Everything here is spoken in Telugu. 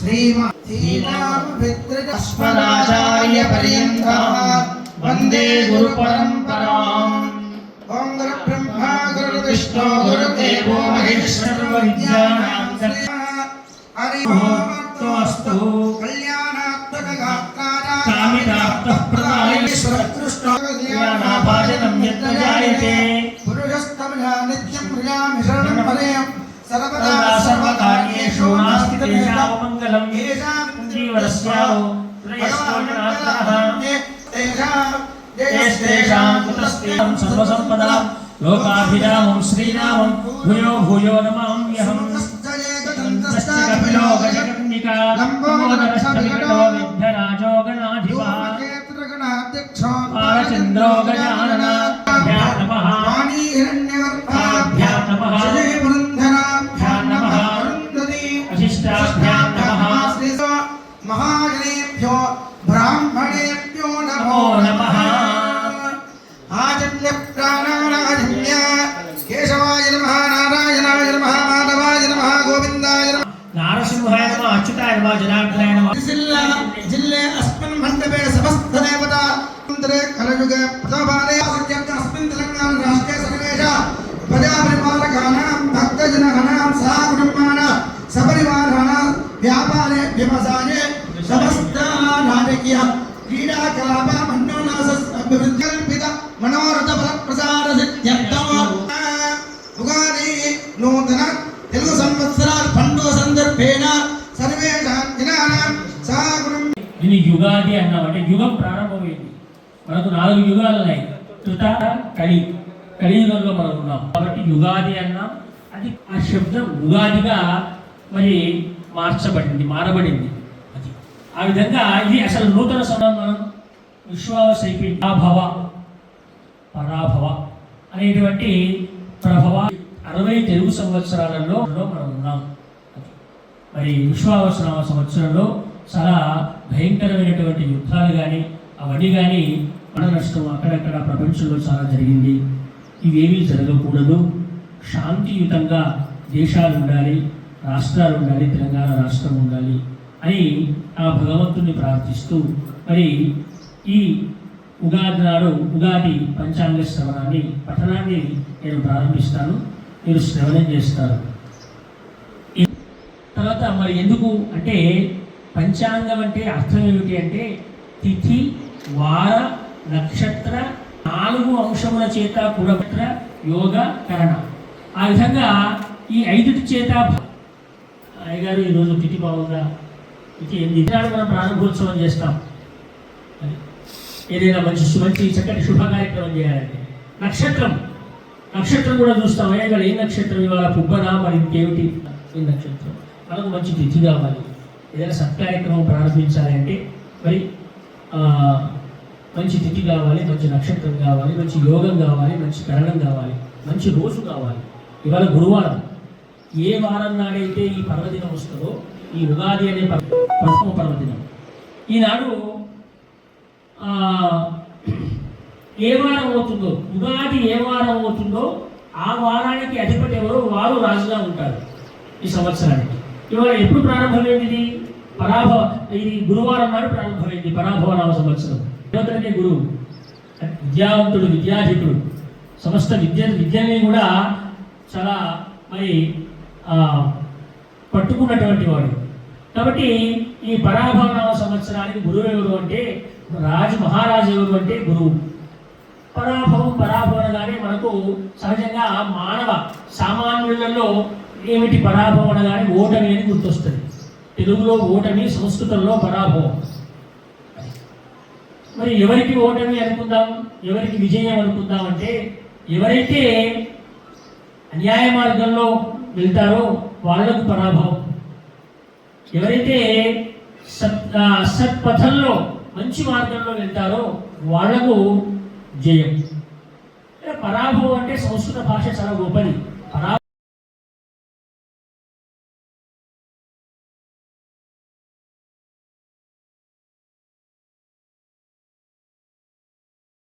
श्रीमद् वंदे गुरु परंपराम्। ओम गुरु ब्रह्मा गुरु विष्णु गुरुदेवो महेश्वरो विद्यानामस्तु कल्याणात्मकगात्राय कामितार्थप्रदायेश्वरकृष्णज्ञानाभाजनं यत्र जायते पुरुषस्तमया नित्यं प्रियामि शरणं परेयं सर्वदा सर्वकार्येषु नास्ति तेषां मङ्गलं येषां जीवनस्याहो त्रयस्योजनार्थः तेषां कुतस्तेषां सर्वसम्पदां लोकाभिरामं श्रीरामं भूयो भूयो नमाम्यहम्। तस्य कपिलो गजकर्णिका लम्बोदरश्चविकटो विघ्नराजो गणाधिपः बालचन्द्रो गजाननाभ्यां नमः। हिरण्यवर्णाभ्यां नमः। श्रीपुरन्धराभ्यां नमः। वशिष्ठाभ्यां नमः। महाजनेभ्यो ब्राह्मणेभ्यो नमो नमः। आजन्य प्राणानाजन्य केशवाय नमः नारायणाय नमः माधवाय नमः गोविन्दाय नमः नारसिंहाय नमः अच्युताय नमः जनार्दनाय नमः। जिल्ले अस्मिन् मण्डपे समस्त देवता मंत्रे कलयुगे प्रथमवारे अस्मिन् तेलंगाना राष्ट्रे सर्वेषा प्रजापरिपालकानां भक्तजनानां सह कुटुम्बानां सपरिवाराणां व्यापारे व्यवसाये समस्त राजकीय क्रीडाकलाप मनोनासभिवृद्धिकल्पित मनोरथ फलप्रसाद सिद्ध्यर्थं उगादि नूतन తెలుగు సంవత్సరాల పండుగ సందర్భేణ సర్వేషాం జనానాం సాగురం। ఇది యుగాది అన్నాం, అంటే యుగం ప్రారంభమైంది. మనకు 4 యుగాలు ఉన్నాయి. కృత కలియుగంలో మనం ఉన్నాం కాబట్టి యుగాది అన్నాం. అది ఆ శబ్దం ఉగాదిగా మరి మారబడింది. అది ఆ విధంగా ఇది అసలు నూతన సంవత్సరం. మనం విశ్వావసు అయిపోయింది. పరాభవ అనేటువంటి ప్రభవ 60 తెలుగు సంవత్సరాలలో మనం ఉన్నాం. మరి విశ్వావసనామ సంవత్సరంలో చాలా భయంకరమైనటువంటి యుద్ధాలు కానీ అవన్నీ కానీ మన నష్టం అక్కడక్కడ ప్రపంచంలో చాలా జరిగింది. ఇవేమీ జరగకూడదు, శాంతియుతంగా దేశాలు ఉండాలి, రాష్ట్రాలు ఉండాలి, తెలంగాణ రాష్ట్రం ఉండాలి అని ఆ భగవంతుని ప్రార్థిస్తూ మరి ఈ ఉగాది నాడు ఉగాది పంచాంగ శ్రవణాన్ని పఠనాన్ని నేను ప్రారంభిస్తాను. మీరు శ్రవణం చేస్తారు. తర్వాత మరి ఎందుకు అంటే పంచాంగం అంటే అర్థం ఏమిటి అంటే తిథి వార నక్షత్ర 4 అంశముల చేత కూడబెట్ట యోగ కరణ. ఆ విధంగా ఈ 5 చేత అయ్యగారు ఈరోజు తిథి బాగుందా, తిథి ఎన్ని నాడు మనం ప్రారంభోత్సవం చేస్తాం. ఏదైనా మంచి చక్కటి శుభ కార్యక్రమం చేయాలంటే నక్షత్రం కూడా చూస్తాం. అయ్యగారు ఏ నక్షత్రం ఇవాళ పుబ్బనా మరి ఇంకేమిటి ఈ నక్షత్రం. మనకు మంచి తిథి కావాలి, ఏదైనా సత్కార్యక్రమం ప్రారంభించాలి అంటే మరి మంచి తిథి కావాలి, మంచి నక్షత్రం కావాలి, మంచి యోగం కావాలి, మంచి కరణం కావాలి, మంచి రోజు కావాలి. ఇవాళ గురువారం. ఏ వారం నాడైతే ఈ పర్వదినం వస్తుందో ఈ ఉగాది అనే ప్రథమ పర్వదినం ఈనాడు ఏ వారం అవుతుందో ఉగాది ఏ వారం అవుతుందో ఆ వారానికి అధిపతి ఎవరో వారు రాజుగా ఉంటారు ఈ సంవత్సరానికి. ఇవాళ ఎప్పుడు ప్రారంభమైంది? ఇది గురువారం నాడు ప్రారంభమైంది పరాభవ నామ సంవత్సరం. దేవతలకే గురువు, విద్యావంతుడు, విద్యాధికుడు, సమస్త విద్యని కూడా చాలా మరి పట్టుకున్నటువంటి వాడు. కాబట్టి ఈ పరాభవ నామ సంవత్సరానికి గురువు ఎవరు అంటే మహారాజు ఎవరు అంటే గురువు. పరాభవం అనగానే మనకు సహజంగా మానవ సామాన్యులలో ఏమిటి పరాభవం అనగానే ఓటమి అని గుర్తొస్తుంది. తెలుగులో ఓటమి, సంస్కృతంలో పరాభవం. మరి ఎవరికి ఓటమి అనుకుందాం, ఎవరికి విజయం అనుకుందాం అంటే ఎవరైతే అన్యాయ మార్గంలో వెళ్తారో వాళ్లకు పరాభవం, ఎవరైతే సత్పథంలో మంచి మార్గంలో వెళ్తారో వాళ్లకు జయం. పరాభవం అంటే సంస్కృత భాష చాలా గొప్పది.